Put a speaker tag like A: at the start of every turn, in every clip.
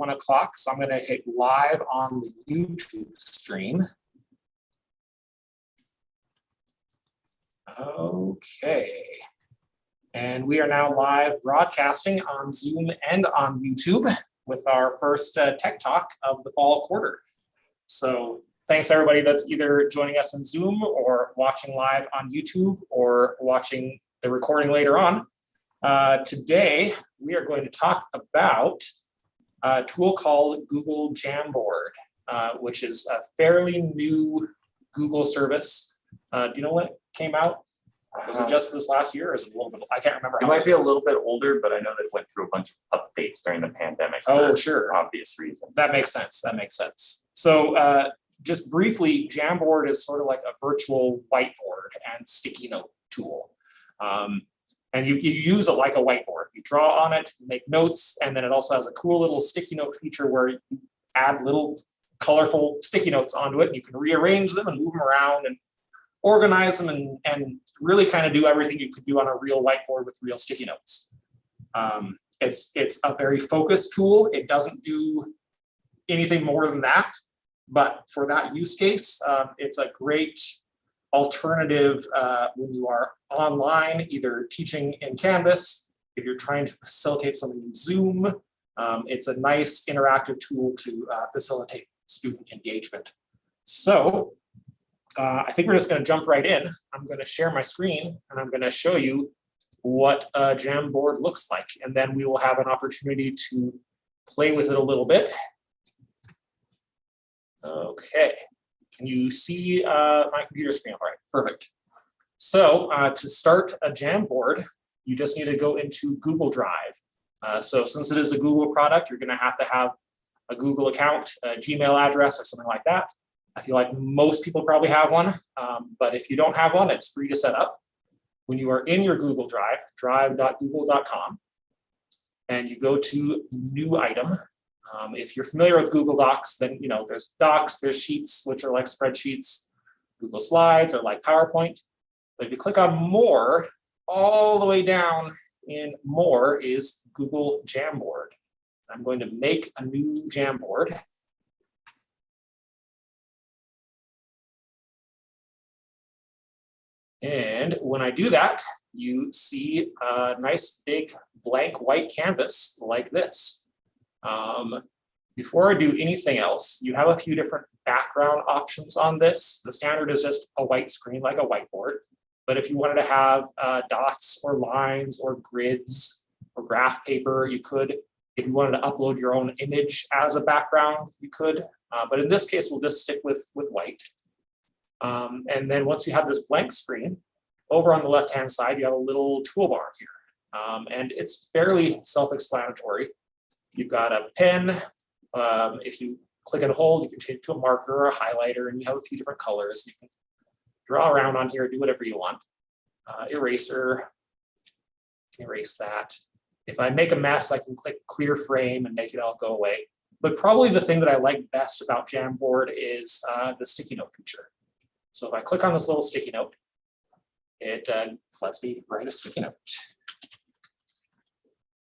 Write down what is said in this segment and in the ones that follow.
A: 1 o'clock, so I'm going to hit live on the YouTube stream. Okay. And we are now live broadcasting on Zoom and on YouTube with our first Tech Talk of the fall quarter. So thanks everybody that's either joining us in Zoom or watching live on YouTube or watching the recording later on. Today, we are going to talk about a tool called Google Jamboard, which is a fairly new Google service. Do you know when it came out? Was it just this last year or is it a little bit? I can't remember.
B: It might be a little bit older, but I know that it went through a bunch of updates during the pandemic.
A: Oh, sure.
B: For obvious reasons.
A: That makes sense. That makes sense. So just briefly, Jamboard is sort of like a virtual whiteboard and sticky note tool. And you use it like a whiteboard. You draw on it, make notes, and then it also has a cool little sticky note feature where you add little colorful sticky notes onto it, and you can rearrange them and move them around and organize them and really kind of do everything you could do on a real whiteboard with real sticky notes. It's a very focused tool. It doesn't do anything more than that, but for that use case, it's a great alternative when you are online, either teaching in Canvas, if you're trying to facilitate something in Zoom. It's a nice interactive tool to facilitate student engagement. So I think we're just going to jump right in. I'm going to share my screen and I'm going to show you what a Jamboard looks like, and then we will have an opportunity to play with it a little bit. Okay. Can you see my computer screen? All right, perfect. So to start a Jamboard, you just need to go into Google Drive. So since it is a Google product, you're going to have a Google account, a Gmail address, or something like that. I feel like most people probably have one, but if you don't have one, it's free to set up. When you are in your Google Drive, drive.google.com, and you go to New Item. If you're familiar with Google Docs, then you know there's Docs, there's Sheets, which are like spreadsheets. Google Slides are like PowerPoint. But if you click on More, all the way down in More is Google Jamboard. I'm going to make a new Jamboard. And when I do that, you see a nice big blank white canvas like this. Before I do anything else, you have a few different background options on this. The standard is just a white screen like a whiteboard. But if you wanted to have dots or lines or grids or graph paper, you could. If you wanted to upload your own image as a background, you could. But in this case, we'll just stick with white. And then once you have this blank screen, over on the left-hand side, you have a little toolbar here. And it's fairly self-explanatory. You've got a pen. If you click and hold, you can change it to a marker or a highlighter, and you have a few different colors. You can draw around on here, do whatever you want. Eraser, erase that. If I make a mess, I can click clear frame and make it all go away. But probably the thing that I like best about Jamboard is the sticky note feature. So if I click on this little sticky note, it lets me write a sticky note.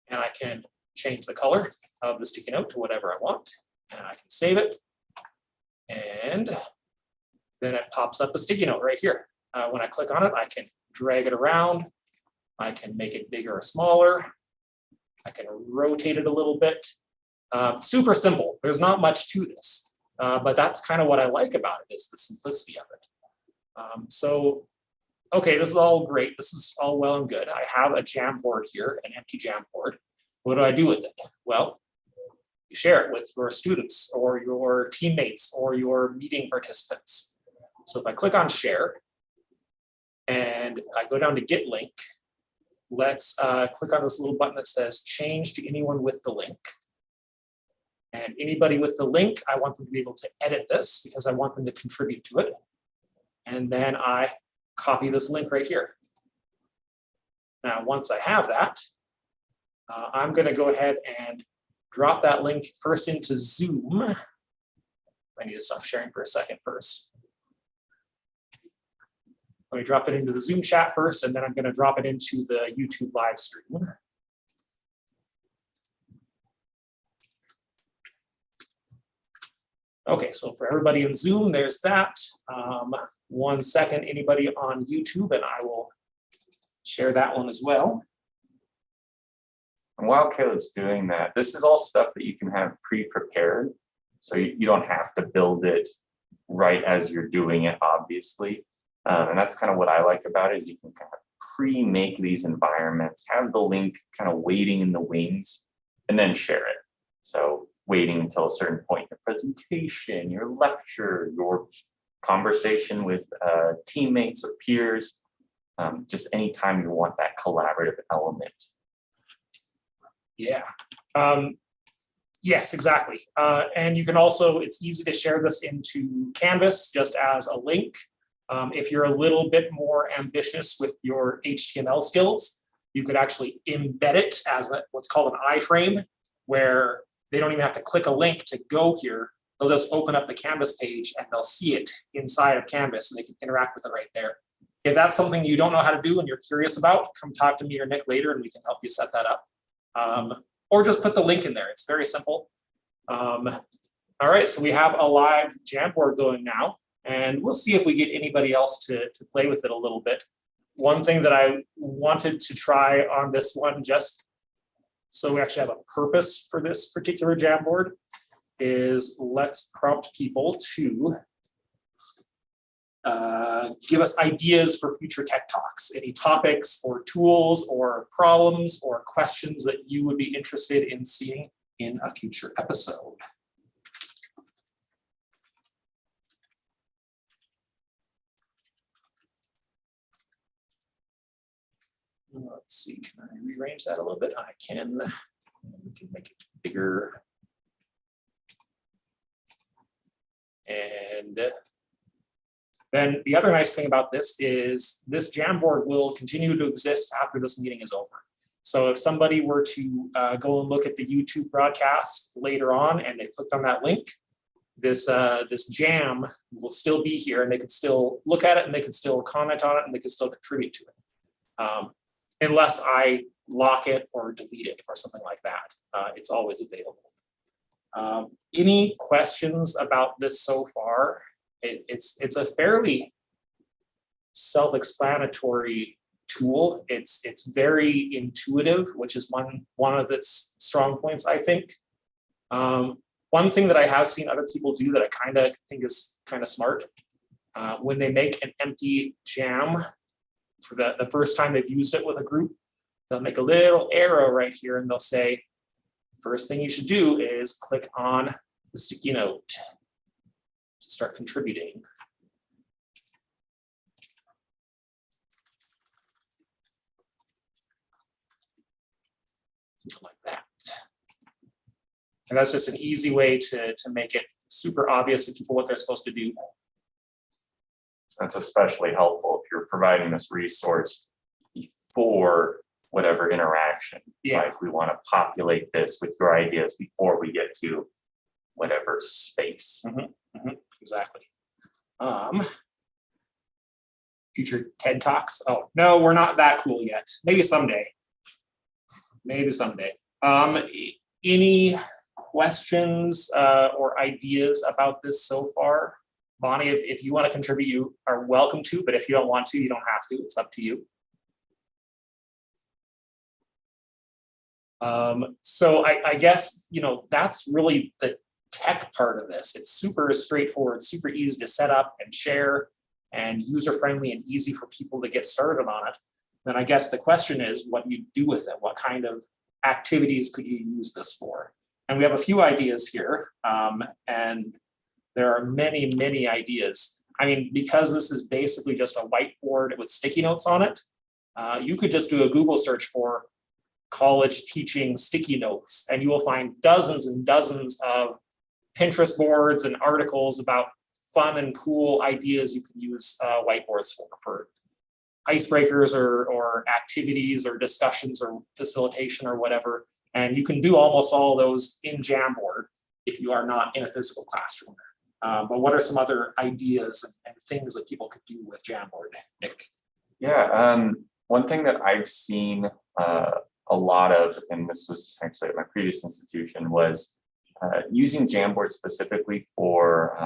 A: And I can change the color of the sticky note to whatever I want, and I can save it. And then it pops up a sticky note right here. When I click on it, I can drag it around. I can make it bigger or smaller. I can rotate it a little bit. Super simple. There's not much to this, but that's kind of what I like about it, is the simplicity of it. So, okay, this is all great. This is all well and good. I have a Jamboard here, an empty Jamboard. What do I do with it? Well, you share it with your students or your teammates or your meeting participants. So if I click on share and I go down to get link, let's click on this little button that says change to anyone with the link. And anybody with the link, I want them to be able to edit this because I want them to contribute to it. And then I copy this link right here. Now, once I have that, I'm going to go ahead and drop that link first into Zoom. I need to stop sharing for a second first. Let me drop it into the Zoom chat first, and then I'm going to drop it into the YouTube live stream. Okay, so for everybody in Zoom, there's that. 1 second, anybody on YouTube, and I will share that one as well.
B: And while Caleb's doing that, this is all stuff that you can have pre-prepared. So you don't have to build it right as you're doing it, obviously. And that's kind of what I like about it, is you can kind of pre-make these environments, have the link kind of waiting in the wings, and then share it. So waiting until a certain point in your presentation, your lecture, your conversation with teammates or peers, just anytime you want that collaborative element.
A: Yeah. Yes, exactly. And you can also, it's easy to share this into Canvas just as a link. If you're a little bit more ambitious with your HTML skills, you could actually embed it as what's called an iframe, where they don't even have to click a link to go here. They'll just open up the Canvas page and they'll see it inside of Canvas and they can interact with it right there. If that's something you don't know how to do and you're curious about, come talk to me or Nick later and we can help you set that up. Or just put the link in there. It's very simple. All right, so we have a live Jamboard going now, and we'll see if we get anybody else to play with it a little bit. One thing that I wanted to try on this one, just so we actually have a purpose for this particular Jamboard, is let's prompt people to give us ideas for future tech talks, any topics or tools or problems or questions that you would be interested in seeing in a future episode. Let's see, can I rearrange that a little bit? I can. We can make it bigger. And then the other nice thing about this is this Jamboard will continue to exist after this meeting is over. So if somebody were to go and look at the YouTube broadcast later on and they clicked on that link, this jam will still be here and they could still look at it and they could still comment on it and they could still contribute to it. Unless I lock it or delete it or something like that. It's always available. Any questions about this so far? It's a fairly self-explanatory tool. It's very intuitive, which is one of its strong points, I think. One thing that I have seen other people do that I kind of think is kind of smart, when they make an empty jam for the first time they've used it with a group, they'll make a little arrow right here and they'll say, first thing you should do is click on the sticky note to start contributing. Like that. And that's just an easy way to make it super obvious to people what they're supposed to do.
B: That's especially helpful if you're providing this resource before whatever interaction.
A: Yeah.
B: Like we want to populate this with your ideas before we get to whatever space.
A: Exactly. Future TED Talks. Oh, no, we're not that cool yet. Maybe someday. Maybe someday. Any questions or ideas about this so far? Bonnie, if you want to contribute, you are welcome to, but if you don't want to, you don't have to. It's up to you. So I guess, that's really the tech part of this. It's super straightforward, super easy to set up and share and user-friendly and easy for people to get started on it. Then I guess the question is what you do with it. What kind of activities could you use this for? And we have a few ideas here, and there are many, many ideas. I mean, because this is basically just a whiteboard with sticky notes on it, you could just do a Google search for college teaching sticky notes, and you will find dozens and dozens of Pinterest boards and articles about fun and cool ideas you can use whiteboards for icebreakers or activities or discussions or facilitation or whatever. And you can do almost all of those in Jamboard if you are not in a physical classroom. But what are some other ideas and things that people could do with Jamboard, Nick?
B: Yeah, one thing that I've seen a lot of, and this was actually at my previous institution, was using Jamboard specifically for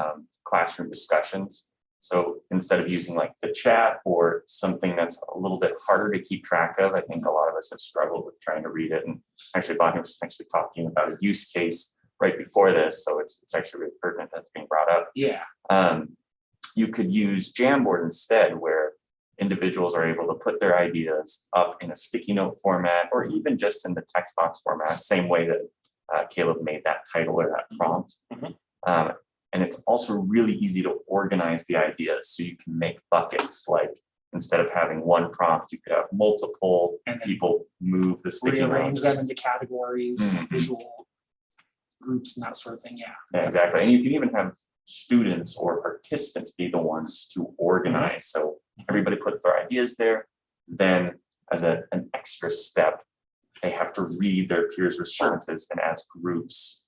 B: classroom discussions. So instead of using like the chat or something that's a little bit harder to keep track of, I think a lot of us have struggled with trying to read it. And actually, Bonnie was actually talking about a use case right before this, so it's actually really pertinent that's being brought up.
A: Yeah.
B: You could use Jamboard instead, where individuals are able to put their ideas up in a sticky note format, or even just in the text box format, same way that Caleb made that title or that prompt.
A: Mm-hmm.
B: And it's also really easy to organize the ideas. So you can make buckets, like instead of having one prompt, you could have multiple, and people move the sticky
A: rearrange
B: notes.
A: them into categories,
B: Mm-hmm.
A: visual groups and that sort of thing.
B: Yeah, exactly. And you can even have students or participants be the ones to organize.
A: Mm-hmm.
B: So everybody puts their ideas there. Then as an extra step, they have to read their peers' responses, and as groups,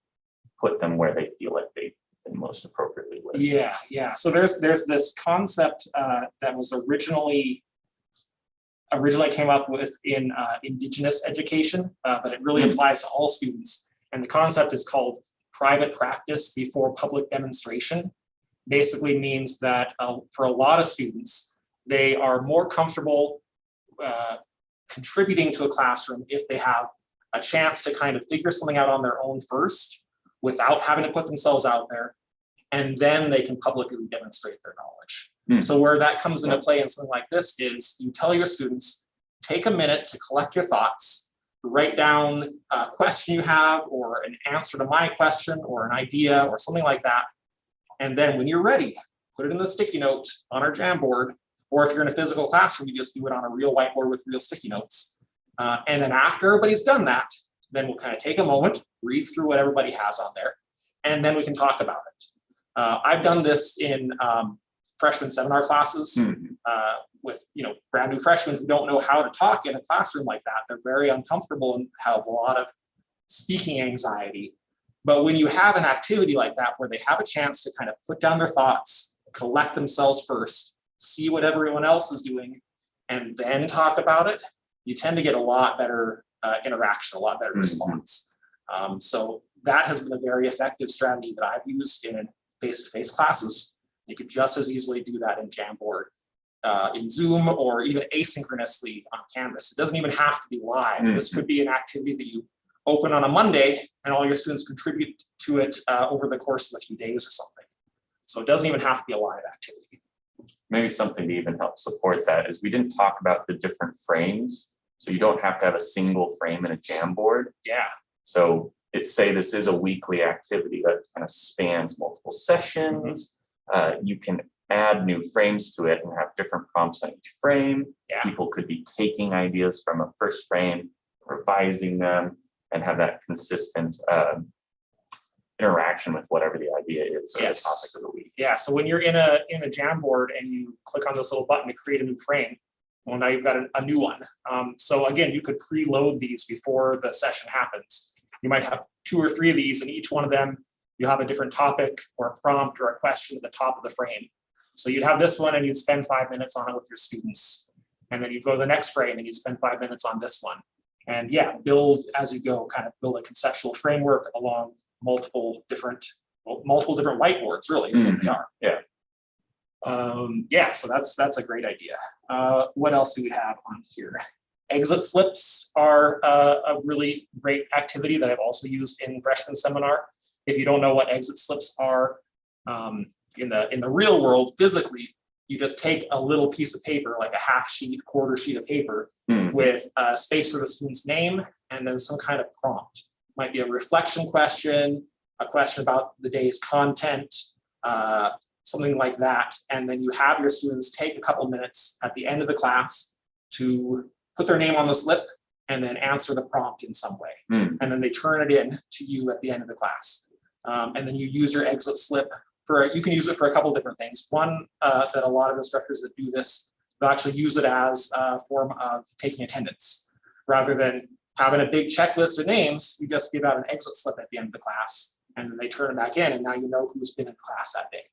B: put them where they feel like they most appropriately live.
A: Yeah. So there's this concept that was originally came up with in Indigenous education, but it really applies to all students. And the concept is called private practice before public demonstration. Basically means that for a lot of students, they are more comfortable contributing to a classroom if they have a chance to kind of figure something out on their own first, without having to put themselves out there, and then they can publicly demonstrate their knowledge. So where that comes into play in something like this is you tell your students, take a minute to collect your thoughts, write down a question you have, or an answer to my question, or an idea, or something like that. And then when you're ready, put it in the sticky note on our Jamboard, or if you're in a physical classroom, you just do it on a real whiteboard with real sticky notes. And then after everybody's done that, then we'll kind of take a moment, read through what everybody has on there, and then we can talk about it. I've done this in freshman seminar classes with brand new freshmen who don't know how to talk in a classroom like that. They're very uncomfortable and have a lot of speaking anxiety. But when you have an activity like that where they have a chance to kind of put down their thoughts, collect themselves first, see what everyone else is doing, and then talk about it, you tend to get a lot better interaction, a lot better response. So that has been a very effective strategy that I've used in face-to-face classes. You could just as easily do that in Jamboard, in Zoom, or even asynchronously on Canvas. It doesn't even have to be live. This could be an activity that you open on a Monday and all your students contribute to it over the course of a few days or something. So it doesn't even have to be a live activity.
B: Maybe something to even help support that is we didn't talk about the different frames. So you don't have to have a single frame in a Jamboard.
A: Yeah.
B: So it's say this is a weekly activity that kind of spans multiple sessions. You can add new frames to it and have different prompts on each frame.
A: Yeah.
B: People could be taking ideas from a first frame, revising them, and have that consistent interaction with whatever the idea is or the topic of the week.
A: Yeah. So when you're in a Jamboard and you click on this little button to create a new frame, well, now you've got a new one. So again, you could preload these before the session happens. You might have 2 or 3 of these, and each one of them, you have a different topic or a prompt or a question at the top of the frame. So you'd have this one and you'd spend 5 minutes on it with your students. And then you'd go to the next frame and you'd spend 5 minutes on this one. And yeah, build as you go, kind of build a conceptual framework along multiple different whiteboards, really, is what they are.
B: Yeah.
A: So that's a great idea. What else do we have on here? Exit slips are a really great activity that I've also used in freshman seminar. If you don't know what exit slips are, in the real world, physically, you just take a little piece of paper, like a half sheet, quarter sheet of paper, with a space for the student's name and then some kind of prompt. Might be a reflection question, a question about the day's content, something like that. And then you have your students take a couple minutes at the end of the class to put their name on the slip and then answer the prompt in some way. And then they turn it in to you at the end of the class. And then you use your exit slip you can use it for a couple different things. One, that a lot of instructors that do this, they'll actually use it as a form of taking attendance. Rather than having a big checklist of names, you just give out an exit slip at the end of the class, and then they turn it back in, and now you know who's been in class that day.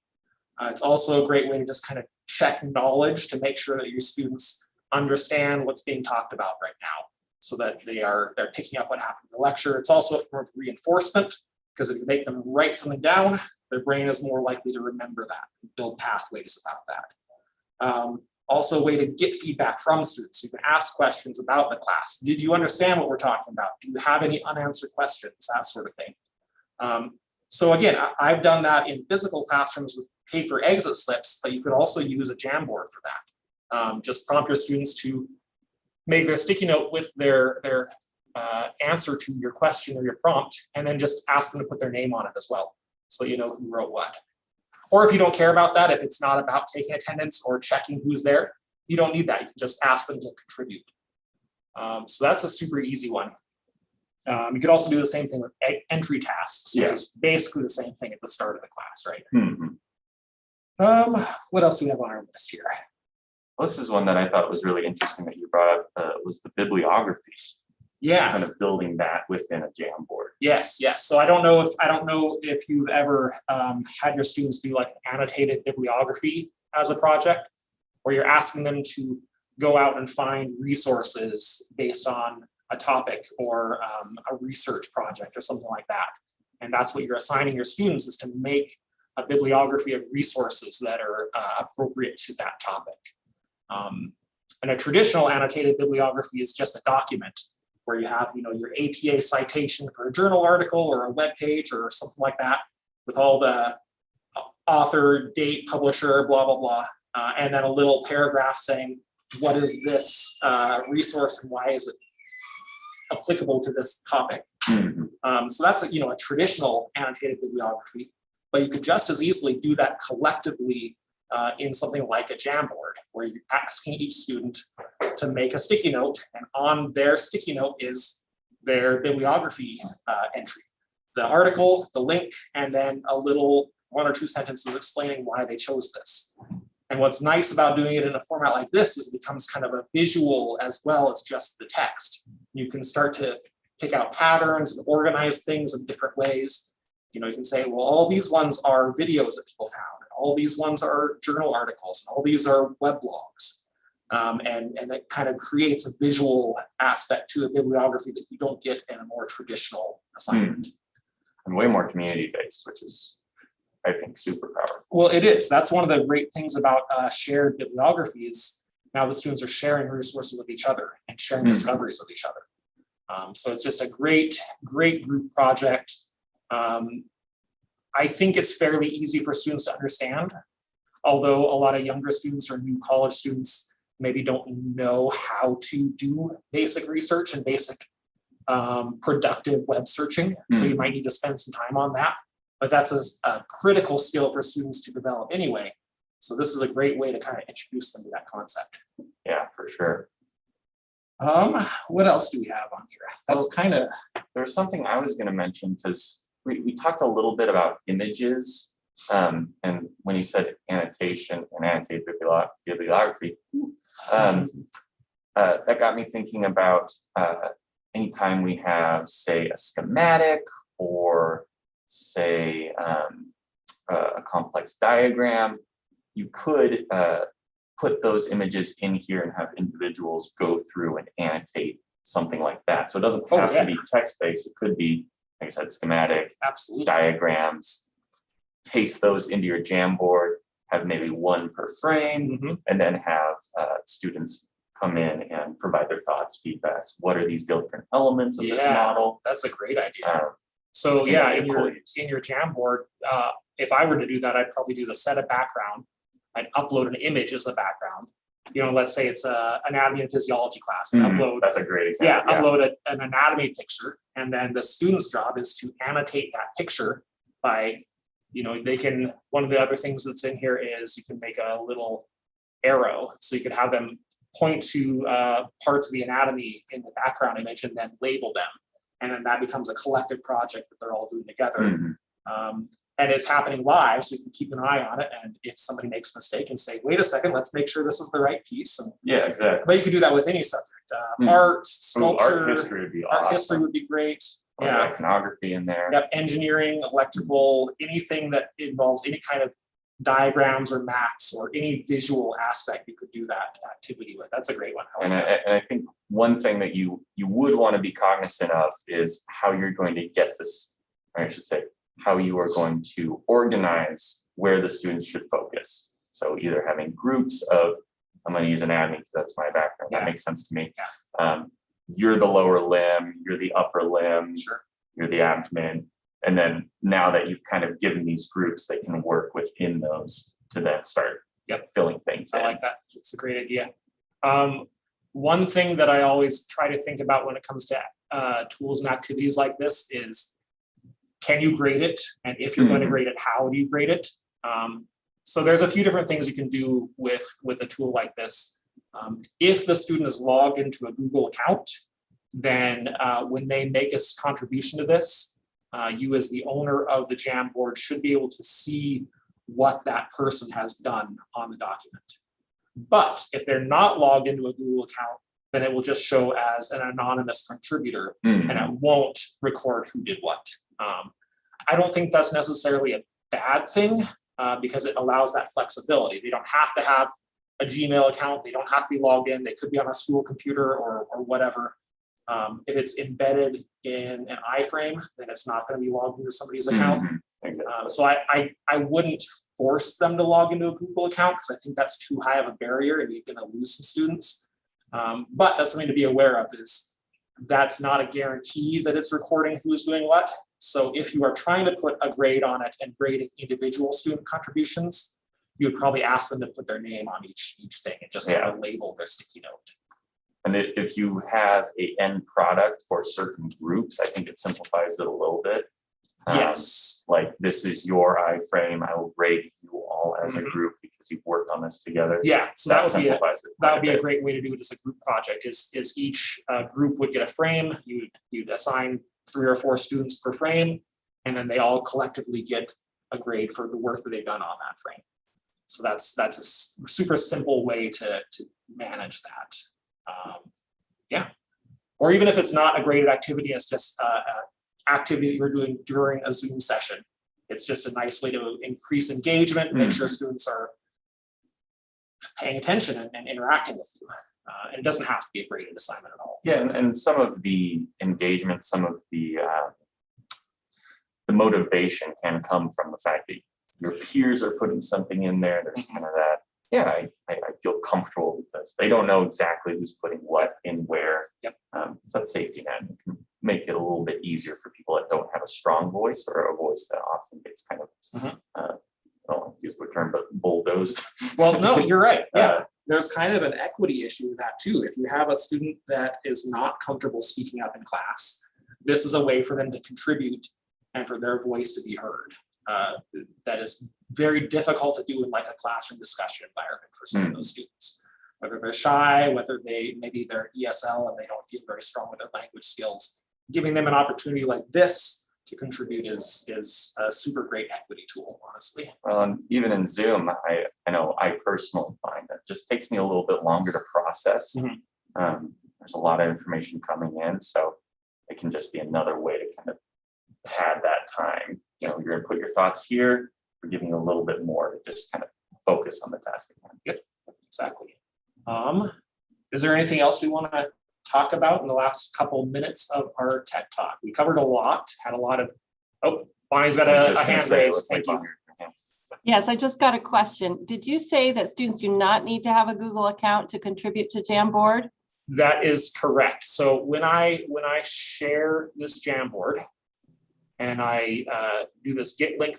A: It's also a great way to just kind of check knowledge to make sure that your students understand what's being talked about right now, so that they're picking up what happened in the lecture. It's also a form of reinforcement. because if you make them write something down, their brain is more likely to remember that, build pathways about that. Also a way to get feedback from students. You can ask questions about the class. Did you understand what we're talking about? Do you have any unanswered questions? That sort of thing. So again, I've done that in physical classrooms with paper exit slips, but you could also use a Jamboard for that. Just prompt your students to make their sticky note with their answer to your question or your prompt, and then just ask them to put their name on it as well, so you know who wrote what. Or if you don't care about that, if it's not about taking attendance or checking who's there, you don't need that. You can just ask them to contribute. So that's a super easy one. You could also do the same thing with entry tasks, which is basically the same thing at the start of the class, right?
B: Mm-hmm.
A: What else do we have on our list here?
B: Well, this is one that I thought was really interesting that you brought up, was the bibliography.
A: Yeah.
B: Kind of building that within a Jamboard.
A: Yes. So I don't know if you've ever had your students do like an annotated bibliography as a project, where you're asking them to go out and find resources based on a topic or a research project or something like that. And that's what you're assigning your students, is to make a bibliography of resources that are appropriate to that topic. And a traditional annotated bibliography is just a document where you have, your APA citation for a journal article or a web page or something like that, with all the author, date, publisher, blah, blah, blah. And then a little paragraph saying, what is this resource and why is it applicable to this topic?
B: Mm-hmm.
A: So that's a traditional annotated bibliography, but you could just as easily do that collectively in something like a Jamboard, where you're asking each student to make a sticky note, and on their sticky note is their bibliography entry, the article, the link, and then a little 1 or 2 sentences explaining why they chose this. And what's nice about doing it in a format like this is it becomes kind of a visual as well as just the text. You can start to pick out patterns and organize things in different ways. You can say, well, all these ones are videos that people found, and all these ones are journal articles, and all these are web blogs. And that kind of creates a visual aspect to a bibliography that you don't get in a more traditional assignment.
B: And way more community-based, which is, I think, super powerful.
A: Well, it is. That's one of the great things about shared bibliography is now the students are sharing resources with each other and sharing discoveries with each other. So it's just a great group project. I think it's fairly easy for students to understand, although a lot of younger students or new college students maybe don't know how to do basic research and basic productive web searching. So you might need to spend some time on that, but that's a critical skill for students to develop anyway. So this is a great way to kind of introduce them to that concept.
B: Yeah, for sure.
A: What else do we have on here? That's kind of,
B: there's something I was going to mention, because we talked a little bit about images, and when you said annotation and annotated bibliography, that got me thinking about anytime we have, say, a schematic or say a complex diagram, you could put those images in here and have individuals go through and annotate something like that. So it doesn't have to be text-based. It could be, like I said, schematic, diagrams. Paste those into your Jamboard, have maybe one per frame, and then have students come in and provide their thoughts, feedbacks. What are these different elements of this model?
A: That's a great idea. So yeah, in your Jamboard, if I were to do that, I'd probably do the set of background. I'd upload an image as the background. Let's say it's a anatomy and physiology class. Upload,
B: that's a great example.
A: Upload an anatomy picture, and then the student's job is to annotate that picture by, they can, one of the other things that's in here is you can make a little arrow. So you could have them point to parts of the anatomy in the background image and then label them. And then that becomes a collective project that they're all doing together. And it's happening live, so you can keep an eye on it. And if somebody makes a mistake and say, wait a second, let's make sure this is the right piece. And,
B: exactly.
A: But you can do that with any subject. Art, sculpture,
B: art history would be
A: art history would be great.
B: Iconography in there.
A: Engineering, electrical, anything that involves any kind of diagrams or maps or any visual aspect, you could do that activity with. That's a great one.
B: And I think one thing that you would want to be cognizant of is how you're going to get this or I should say, how you are going to organize where the students should focus. So either having groups of, I'm going to use anatomy because that's my background.
A: Yeah.
B: That makes sense to me.
A: Yeah.
B: You're the lower limb, you're the upper limb,
A: Sure.
B: you're the abdomen. And then now that you've kind of given these groups, they can work within those to then start filling things in.
A: I like that. It's a great idea. One thing that I always try to think about when it comes to tools and activities like this is, can you grade it? And if you're going to grade it, how do you grade it? So there's a few different things you can do with a tool like this. If the student is logged into a Google account, then when they make a contribution to this, you as the owner of the Jamboard should be able to see what that person has done on the document. But if they're not logged into a Google account, then it will just show as an anonymous contributor and it won't record who did what. I don't think that's necessarily a bad thing because it allows that flexibility. They don't have to have a Gmail account. They don't have to be logged in. They could be on a school computer or whatever. If it's embedded in an iframe, then it's not going to be logged into somebody's account.
B: Exactly.
A: So I wouldn't force them to log into a Google account because I think that's too high of a barrier and you're going to lose some students. But that's something to be aware of, is that's not a guarantee that it's recording who's doing what. So if you are trying to put a grade on it and grading individual student contributions, you would probably ask them to put their name on each thing and just kind of label their sticky note.
B: And if you have an end product for certain groups, I think it simplifies it a little bit.
A: Yes.
B: Like, this is your iframe. I will grade you all as a group because you've worked on this together.
A: Yeah, so that would be a
B: bit.
A: great way to do it as a group project. Is each group would get a frame. You'd assign 3 or 4 students per frame, and then they all collectively get a grade for the work that they've done on that frame. So that's a super simple way to manage that. Yeah, or even if it's not a graded activity, it's just activity that you're doing during a Zoom session. It's just a nice way to increase engagement, make sure students are paying attention and interacting with you. And it doesn't have to be a graded assignment at all.
B: Yeah, and some of the engagement, some of the motivation can come from the fact that your peers are putting something in there. There's kind of that, I feel comfortable because they don't know exactly who's putting what in where.
A: Yep.
B: So that safety net can make it a little bit easier for people that don't have a strong voice or a voice that often gets kind of, I don't want to use the term, but bulldozed.
A: Well, no, you're right. Yeah, there's kind of an equity issue with that too. If you have a student that is not comfortable speaking up in class, this is a way for them to contribute and for their voice to be heard. That is very difficult to do in like a classroom discussion environment for some of those students. Whether they're shy, whether maybe they're ESL and they don't feel very strong with their language skills. Giving them an opportunity like this to contribute is a super great equity tool, honestly.
B: Well, and even in Zoom, I know I personally find that it just takes me a little bit longer to process. There's a lot of information coming in, so it can just be another way to kind of pad that time. You know, you're going to put your thoughts here. We're giving you a little bit more to just kind of focus on the task at hand.
A: Yep, exactly. Is there anything else we want to talk about in the last couple minutes of our TED Talk? We covered a lot, had a lot of, Bonnie's got a hand raised. Thank you.
C: Yes, I just got a question. Did you say that students do not need to have a Google account to contribute to Jamboard?
A: That is correct. So when I share this Jamboard and I do this get link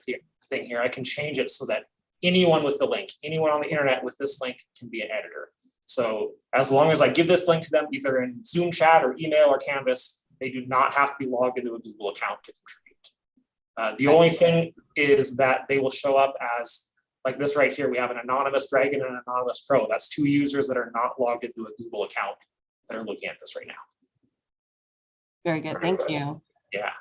A: thing here, I can change it so that anyone with the link, anyone on the internet with this link can be an editor. So as long as I give this link to them, either in Zoom chat or email or Canvas, they do not have to be logged into a Google account to contribute. The only thing is that they will show up as, like this right here, we have an anonymous dragon and an anonymous crow. That's 2 users that are not logged into a Google account that are looking at this right now.
C: Very good, thank you.
A: Yeah.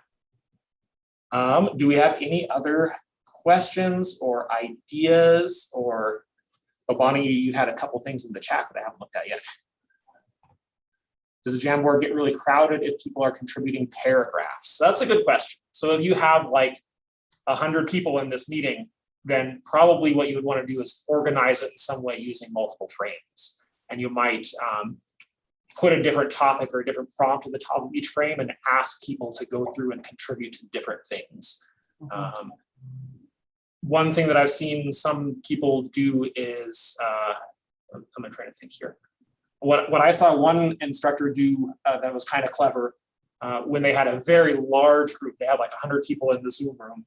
A: Do we have any other questions or ideas or, Bonnie, you had a couple things in the chat that I haven't looked at yet. Does the Jamboard get really crowded if people are contributing paragraphs? So that's a good question. So if you have like 100 people in this meeting, then probably what you would want to do is organize it in some way using multiple frames. And you might put a different topic or a different prompt at the top of each frame and ask people to go through and contribute to different things. One thing that I've seen some people do is, I'm trying to think here. What I saw one instructor do that was kind of clever, when they had a very large group, they had like 100 people in the Zoom room,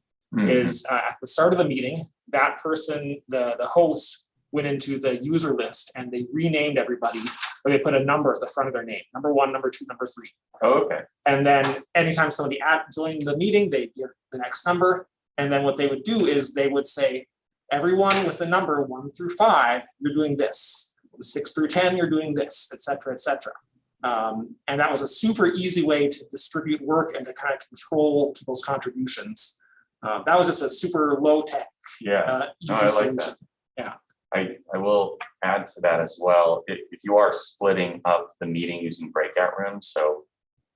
A: is at the start of the meeting, that person, the host, went into the user list and they renamed everybody, or they put a number at the front of their name, number 1, number 2, number 3.
B: Oh, okay.
A: And then anytime somebody joined the meeting, they'd give the next number. And then what they would do is they would say, everyone with the number 1 through 5, you're doing this. 6 through 10, you're doing this, et cetera, et cetera. And that was a super easy way to distribute work and to kind of control people's contributions. That was just a super low tech.
B: Yeah,
A: easy
B: no, I like
A: solution.
B: that.
A: Yeah.
B: I will add to that as well. If you are splitting up the meeting using breakout rooms, so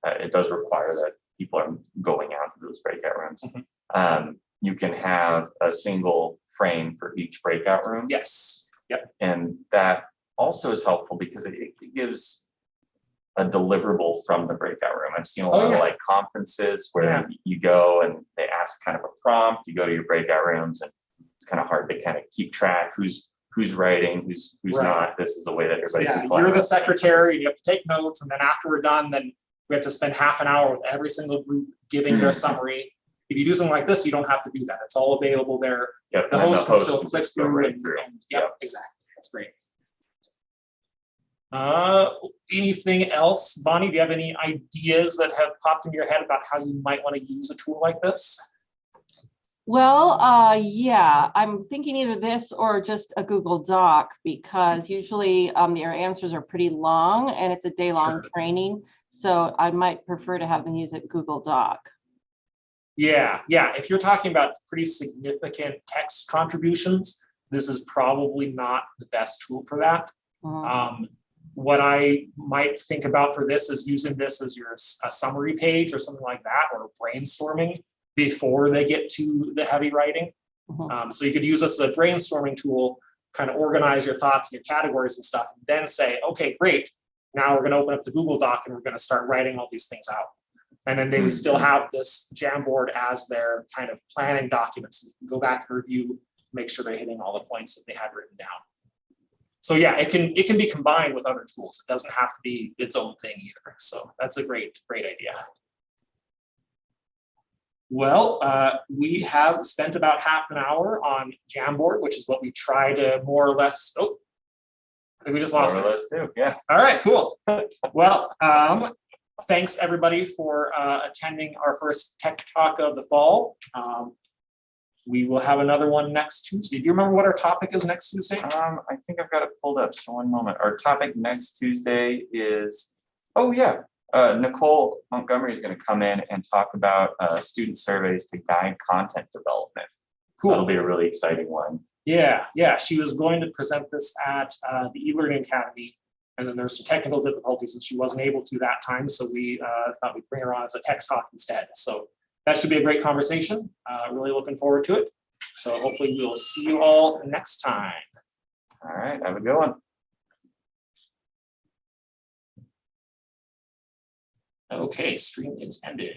B: it does require that people are going out to those breakout rooms. You can have a single frame for each breakout room.
A: Yes. Yep.
B: And that also is helpful because it gives a deliverable from the breakout room. I've seen a lot of like conferences where you go and they ask kind of a prompt, you go to your breakout rooms and it's kind of hard to kind of keep track who's writing, who's not. This is a way that everybody can
A: you're the secretary, you have to take notes, and then after we're done, then we have to spend half an hour with every single group giving their summary. If you do something like this, you don't have to do that. It's all available there.
B: Yep,
A: the host can still click
B: just go
A: through.
B: right through.
A: Yep, exactly. That's great. Anything else, Bonnie? Do you have any ideas that have popped into your head about how you might want to use a tool like this?
C: Well, yeah, I'm thinking either this or just a Google Doc, because usually their answers are pretty long and it's a day-long training. So I might prefer to have them use a Google Doc.
A: Yeah. If you're talking about pretty significant text contributions, this is probably not the best tool for that. What I might think about for this is using this as a summary page or something like that, or brainstorming before they get to the heavy writing. So you could use this as a brainstorming tool, kind of organize your thoughts and your categories and stuff, and then say, okay, great. Now we're going to open up the Google Doc and we're going to start writing all these things out. And then they would still have this Jamboard as their kind of planning documents. So you can go back and review, make sure they're hitting all the points that they had written down. So yeah, it can be combined with other tools. It doesn't have to be its own thing either. So that's a great idea. Well, we have spent about half an hour on Jamboard, which is what we try to more or less. Oh, I think we just lost it.
B: More or less do, yeah.
A: All right, cool. Well, thanks everybody for attending our first Tech Talk of the fall. We will have another one next Tuesday. Do you remember what our topic is next Tuesday?
B: I think I've got it pulled up. So one moment. Our topic next Tuesday is, Nicole Montgomery is going to come in and talk about student surveys to guide content development.
A: Cool.
B: So that'll be a really exciting one.
A: Yeah. She was going to present this at the e-learning academy, and then there's some technical difficulties and she wasn't able to that time. So we thought we'd bring her on as a text talk instead. So that should be a great conversation. Really looking forward to it. So hopefully we'll see you all next time.
B: All right, have a good one.
A: Okay, stream is ended.